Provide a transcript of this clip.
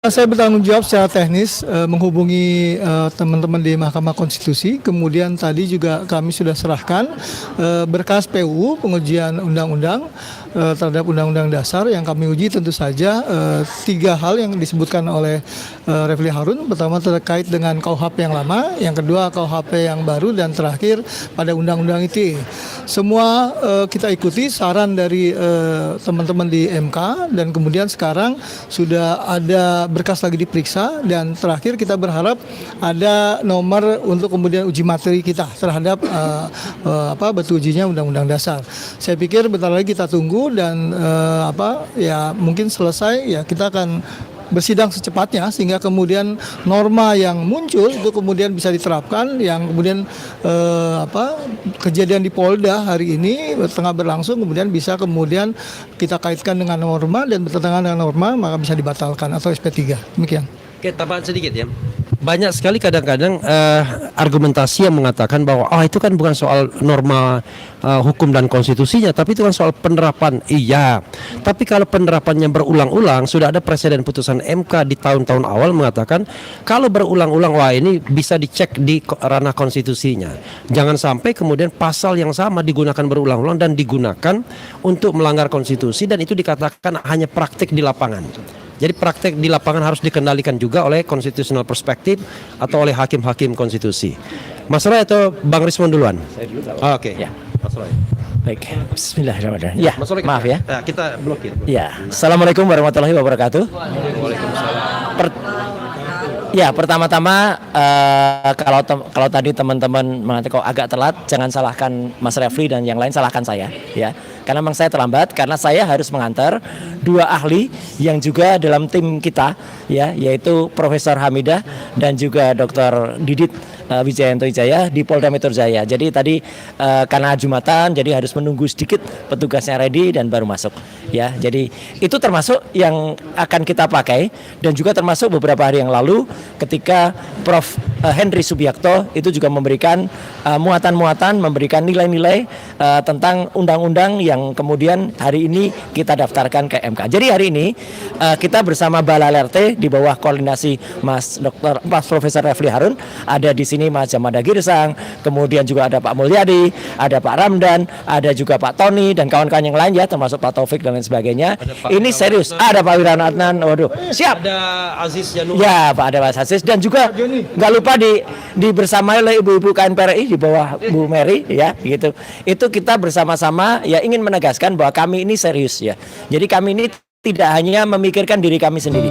Saya bertanggung jawab secara teknis menghubungi teman-teman di Mahkamah Konstitusi. Kemudian tadi juga kami sudah serahkan berkas PUU pengujian undang-undang terhadap Undang-Undang Dasar yang kami uji tentu saja tiga hal yang disebutkan oleh Refli Harun. Pertama terkait dengan KUHP yang lama, yang kedua KUHP yang baru, dan terakhir pada Undang-Undang ITE. Semua kita ikuti saran dari teman-teman di MK, dan kemudian sekarang sudah ada berkas lagi diperiksa, dan terakhir kita berharap ada nomor untuk kemudian uji materi kita terhadap batu ujinya Undang-Undang Dasar. Saya pikir bentar lagi kita tunggu, dan mungkin selesai ya kita akan bersidang secepatnya sehingga kemudian norma yang muncul itu kemudian bisa diterapkan, yang kemudian kejadian di Polda hari ini tengah berlangsung kemudian bisa kemudian kita kaitkan dengan norma, dan bertentangan dengan norma maka bisa dibatalkan atau SP3. Demikian. Oke, tambahan sedikit ya. Banyak sekali kadang-kadang argumentasi yang mengatakan bahwa itu kan bukan soal norma hukum dan konstitusinya, tapi itu kan soal penerapan. Iya, tapi kalau penerapannya berulang-ulang, sudah ada presiden putusan MK di tahun-tahun awal mengatakan kalau berulang-ulang, wah ini bisa dicek di ranah konstitusinya. Jangan sampai kemudian pasal yang sama digunakan berulang-ulang dan digunakan untuk melanggar konstitusi, dan itu dikatakan hanya praktik di lapangan. Jadi praktek di lapangan harus dikendalikan juga oleh constitutional perspective atau oleh hakim-hakim konstitusi. Mas Roy atau Bang Rismon duluan? Saya dulu. Oke. Ya. Mas Roy. Baik. Bismillahirrahmanirrahim. Ya, maaf ya. Nah, kita blokir. Ya. Assalamualaikum warahmatullahi wabarakatuh. Ya, pertama-tama kalau tadi teman-teman mengatakan kok agak telat, jangan salahkan Mas Refli dan yang lain, salahkan saya ya. Karena memang saya terlambat, karena saya harus mengantar dua ahli yang juga dalam tim kita ya, yaitu Profesor Hamidah dan juga Dr. Didit Wijayanto Wijaya di Polda Metro Jaya. Jadi tadi karena Jumatan, jadi harus menunggu sedikit petugasnya ready dan baru masuk ya. Jadi itu termasuk yang akan kita pakai, dan juga termasuk beberapa hari yang lalu ketika Prof. Henry Subiakto itu juga memberikan muatan-muatan, memberikan nilai-nilai tentang undang-undang yang kemudian hari ini kita daftarkan ke MK. Jadi hari ini kita bersama Balalerte di bawah koordinasi Mas Profesor Refli Harun, ada di sini Mas Jamada Girsang, kemudian juga ada Pak Mulyadi, ada Pak Ramdan, ada juga Pak Tony dan kawan-kawan yang lain ya, termasuk Pak Taufik dan lain sebagainya. Ini serius. Ada Pak Wiran Adnan, waduh, siap. Ada Aziz Janur. Ya, Pak, ada Mas Aziz, dan juga nggak lupa di bersamai oleh ibu-ibu KNPRI di bawah Bu Mary ya, gitu. Itu kita bersama-sama ya ingin menegaskan bahwa kami ini serius ya. Jadi kami ini tidak hanya memikirkan diri kami sendiri,